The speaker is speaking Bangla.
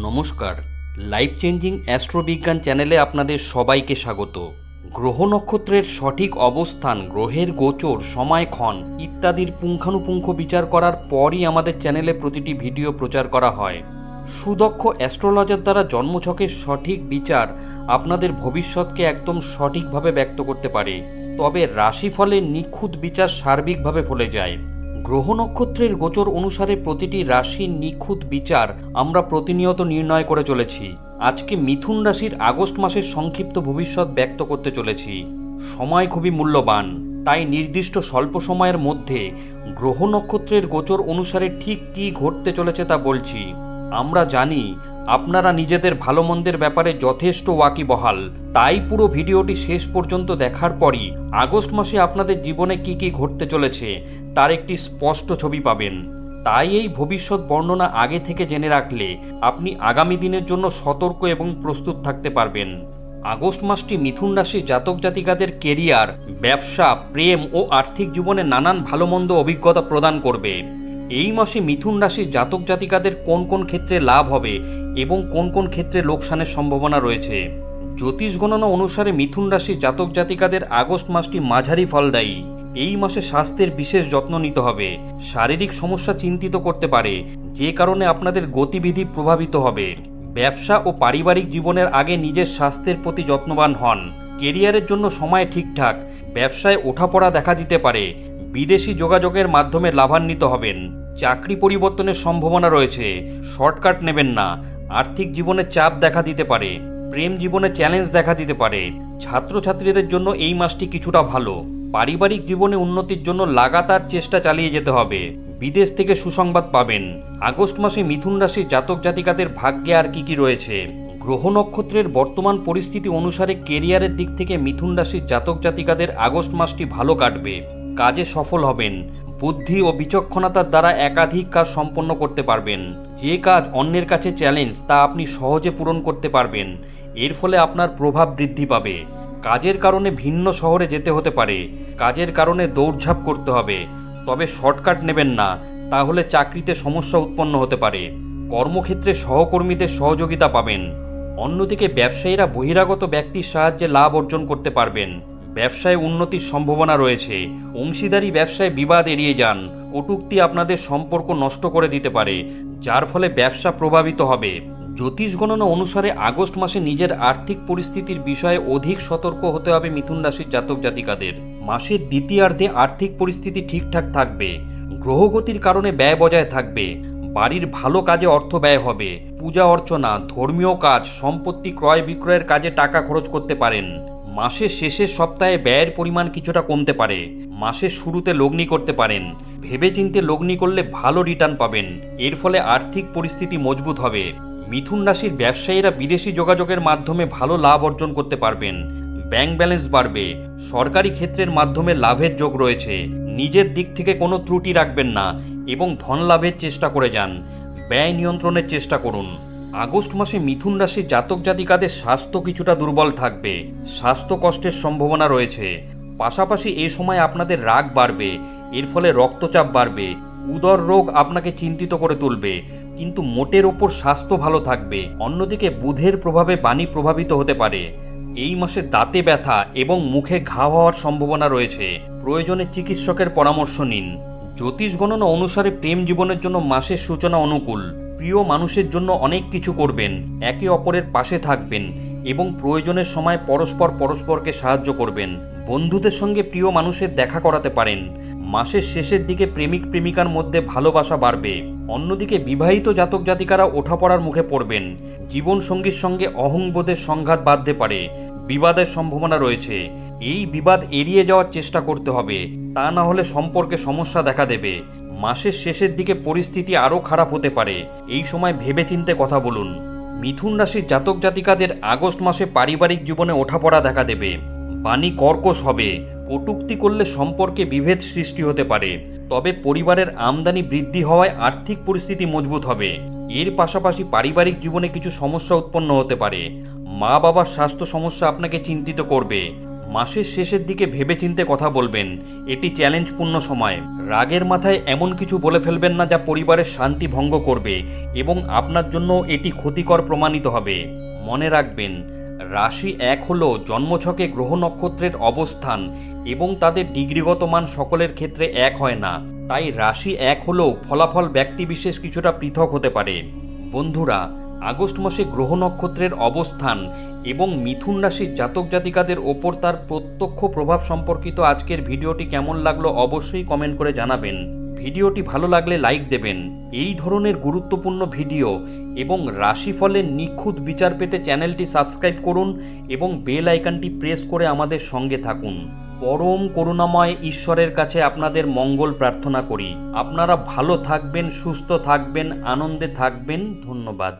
নমস্কার, লাইফ চেঞ্জিং অ্যাস্ট্রোবিজ্ঞান চ্যানেলে আপনাদের সবাইকে স্বাগত। গ্রহ নক্ষত্রের সঠিক অবস্থান, গ্রহের গোচর, সময়ক্ষণ ইত্যাদির পুঙ্খানুপুঙ্খ বিচার করার পরই আমাদের চ্যানেলে প্রতিটি ভিডিও প্রচার করা হয়। সুদক্ষ অ্যাস্ট্রোলজার দ্বারা জন্মছকের সঠিক বিচার আপনাদের ভবিষ্যৎকে একদম সঠিকভাবে ব্যক্ত করতে পারে, তবে রাশিফলের নিখুঁত বিচার সার্বিকভাবে ফলে যায়। গ্রহ নক্ষত্রের গোচর অনুসারে প্রতিটি রাশির নিখুঁত বিচার আমরা প্রতিনিয়ত নির্ণয় করে চলেছি। আজকে মিথুন রাশির আগস্ট মাসের সংক্ষিপ্ত ভবিষ্যৎ ব্যক্ত করতে চলেছি। সময় খুবই মূল্যবান, তাই নির্দিষ্ট স্বল্প সময়ের মধ্যে গ্রহ নক্ষত্রের গোচর অনুসারে ঠিক কী ঘটতে চলেছে তা বলছি। আমরা জানি আপনারা নিজেদের ভালো মন্দের ব্যাপারে যথেষ্ট ওয়াকিবহাল, তাই পুরো ভিডিওটি শেষ পর্যন্ত দেখার পরই আগস্ট মাসে আপনাদের জীবনে কি কি ঘটতে চলেছে তার একটি স্পষ্ট ছবি পাবেন। তাই এই ভবিষ্যৎ বর্ণনা আগে থেকে জেনে রাখলে আপনি আগামী দিনের জন্য সতর্ক এবং প্রস্তুত থাকতে পারবেন। আগস্ট মাসটি মিথুন রাশি জাতক জাতিকাদের কেরিয়ার, ব্যবসা, প্রেম ও আর্থিক জীবনে নানান ভালো মন্দ অভিজ্ঞতা প্রদান করবে। এই মাসে মিথুন রাশির জাতক জাতিকাদের কোন কোন ক্ষেত্রে লাভ হবে এবং কোন কোন ক্ষেত্রে লোকসানের সম্ভাবনা রয়েছে। জ্যোতিষ গণনা অনুসারে মিথুন রাশির জাতক জাতিকাদের আগস্ট মাসটি মাঝারি ফলদায়ী। এই মাসে স্বাস্থ্যের বিশেষ যত্ন নিতে হবে। শারীরিক সমস্যা চিন্তিত করতে পারে, যে কারণে আপনাদের গতিবিধি প্রভাবিত হবে। ব্যবসা ও পারিবারিক জীবনের আগে নিজের স্বাস্থ্যের প্রতি যত্নবান হন। কেরিয়ারের জন্য সময় ঠিকঠাক, ব্যবসায় ওঠাপড়া দেখা দিতে পারে। বিদেশি যোগাযোগের মাধ্যমে লাভান্বিত হবেন। চাকরি পরিবর্তনের সম্ভাবনা রয়েছে, শর্টকাট নেবেন না। আর্থিক জীবনে চাপ দেখা দিতে পারে। প্রেম জীবনে চ্যালেঞ্জ দেখা দিতে পারে। ছাত্রছাত্রীদের জন্য এই মাসটি কিছুটা ভালো। পারিবারিক জীবনে উন্নতির জন্য লাগাতার চেষ্টা চালিয়ে যেতে হবে। বিদেশ থেকে সুসংবাদ পাবেন। আগস্ট মাসে মিথুন রাশির জাতক জাতিকাদের ভাগ্যে আর কি কি রয়েছে। গ্রহ নক্ষত্রের বর্তমান পরিস্থিতি অনুসারে কেরিয়ারের দিক থেকে মিথুন রাশির জাতক জাতিকাদের আগস্ট মাসটি ভালো কাটবে। কাজে সফল হবেন। বুদ্ধি ও বিচক্ষণতার দ্বারা একাধিক কাজ সম্পন্ন করতে পারবেন। যে কাজ অন্যের কাছে চ্যালেঞ্জ তা আপনি সহজে পূরণ করতে পারবেন। এর ফলে আপনার প্রভাব বৃদ্ধি পাবে। কাজের কারণে ভিন্ন শহরে যেতে হতে পারে। কাজের কারণে দৌড়ঝাঁপ করতে হবে, তবে শর্টকাট নেবেন না, তাহলে চাকরিতে সমস্যা উৎপন্ন হতে পারে। কর্মক্ষেত্রে সহকর্মীদের সহযোগিতা পাবেন। অন্যদিকে ব্যবসায়ীরা বহিরাগত ব্যক্তির সাহায্যে লাভ অর্জন করতে পারবেন। ব্যবসায় উন্নতির সম্ভাবনা রয়েছে। অংশীদারি ব্যবসায় বিবাদ এড়িয়ে যান। কটূক্তি আপনাদের সম্পর্ক নষ্ট করে দিতে পারে, যার ফলে ব্যবসা প্রভাবিত হবে। জ্যোতিষ গণনা অনুসারে আগস্ট মাসে নিজের আর্থিক পরিস্থিতির বিষয়ে অধিক সতর্ক হতে হবে মিথুন রাশির জাতক জাতিকাদের। মাসের দ্বিতীয়ার্ধে আর্থিক পরিস্থিতি ঠিকঠাক থাকবে। গ্রহগতির কারণে ব্যয় বজায় থাকবে। বাড়ির ভালো কাজে অর্থ ব্যয় হবে। পূজা অর্চনা, ধর্মীয় কাজ, সম্পত্তি ক্রয় বিক্রয়ের কাজে টাকা খরচ করতে পারেন। মাসের শেষের সপ্তাহে ব্যয়ের পরিমাণ কিছুটা কমতে পারে। মাসের শুরুতে লগ্নি করতে পারেন। ভেবেচিন্তে লগ্নি করলে ভালো রিটার্ন পাবেন। এর ফলে আর্থিক পরিস্থিতি মজবুত হবে। মিথুন রাশির ব্যবসায়ীরা বিদেশি যোগাযোগের মাধ্যমে ভালো লাভ অর্জন করতে পারবেন। ব্যাংক ব্যালেন্স বাড়বে। সরকারি ক্ষেত্রের মাধ্যমে লাভের যোগ রয়েছে। নিজের দিক থেকে কোনো ত্রুটি রাখবেন না এবং ধন লাভের চেষ্টা করে যান। ব্যয় নিয়ন্ত্রণের চেষ্টা করুন। আগস্ট মাসে মিথুন রাশির জাতক জাতিকাদের স্বাস্থ্য কিছুটা দুর্বল থাকবে। স্বাস্থ্য কষ্টের সম্ভাবনা রয়েছে। পাশাপাশি এই সময় আপনাদের রাগ বাড়বে। এর ফলে রক্তচাপ বাড়বে। উদর রোগ আপনাকে চিন্তিত করে তুলবে, কিন্তু মোটের ওপর স্বাস্থ্য ভালো থাকবে। অন্যদিকে বুধের প্রভাবে বাণী প্রভাবিত হতে পারে। এই মাসে দাঁতে ব্যথা এবং মুখে ঘা হওয়ার সম্ভাবনা রয়েছে। প্রয়োজনে চিকিৎসকের পরামর্শ নিন। জ্যোতিষ গণনা অনুসারে প্রেম জীবনের জন্য মাসের সূচনা অনুকূল। প্রিয় মানুষের জন্য অনেক কিছু করবেন। একে অপরের পাশে থাকবেন এবং প্রয়োজনের সময় পরস্পরকে সাহায্য করবেন। বন্ধুদের সঙ্গে প্রিয় মানুষের দেখা করাতে পারেন। মাসের শেষের দিকে প্রেমিক প্রেমিকার মধ্যে ভালোবাসা বাড়বে। অন্যদিকে বিবাহিত জাতক জাতিকারা ওঠাপড়ার মুখে পড়বেন। জীবনসঙ্গীর সঙ্গে অহংবোধের সংঘাত বাঁধতে পারে। বিবাদের সম্ভাবনা রয়েছে। এই বিবাদ এড়িয়ে যাওয়ার চেষ্টা করতে হবে, তা না হলে সম্পর্কে সমস্যা দেখা দেবে। মাসের শেষের দিকে পরিস্থিতি আরও খারাপ হতে পারে। এই সময় ভেবেচিন্তে কথা বলুন। মিথুন রাশির জাতক জাতিকাদের আগস্ট মাসে পারিবারিক জীবনে ওঠাপড়া দেখা দেবে। বাণী কর্কশ হবে। কটূক্তি করলে সম্পর্কে বিভেদ সৃষ্টি হতে পারে, তবে পরিবারের আমদানি বৃদ্ধি হওয়ায় আর্থিক পরিস্থিতি মজবুত হবে। এর পাশাপাশি পারিবারিক জীবনে কিছু সমস্যা উৎপন্ন হতে পারে। মা বাবার স্বাস্থ্য সমস্যা আপনাকে চিন্তিত করবে। মাসের শেষের দিকে ভেবেচিন্তে কথা বলবেন, এটি চ্যালেঞ্জপূর্ণ সময়। রাগের মাথায় এমন কিছু বলে ফেলবেন না যা পরিবারের শান্তি ভঙ্গ করবে এবং আপনার জন্য এটি ক্ষতিকর প্রমাণিত হবে। মনে রাখবেন, রাশি 1 হল জন্মছকে গ্রহ নক্ষত্রের অবস্থান এবং তাদের ডিগ্রিগত মান সকলের ক্ষেত্রে এক হয় না। তাই রাশি 1 হলেও ফলাফল ব্যক্তিবিশেষ কিছুটা পৃথক হতে পারে। বন্ধুরা, আগস্ট মাসে গ্রহ নক্ষত্রের অবস্থান এবং মিথুন রাশির জাতক জাতিকাদের ওপর তার প্রত্যক্ষ প্রভাব সম্পর্কিত আজকের ভিডিওটি কেমন লাগলো অবশ্যই কমেন্ট করে জানাবেন। ভিডিওটি ভালো লাগলে লাইক দেবেন। এই ধরনের গুরুত্বপূর্ণ ভিডিও এবং রাশিফলের নিখুঁত বিচার পেতে চ্যানেলটি সাবস্ক্রাইব করুন এবং বেল আইকনটি প্রেস করে আমাদের সঙ্গে থাকুন। পরম করুণাময় ঈশ্বরের কাছে আপনাদের মঙ্গল প্রার্থনা করি। আপনারা ভালো থাকবেন, সুস্থ থাকবেন, আনন্দে থাকবেন। ধন্যবাদ।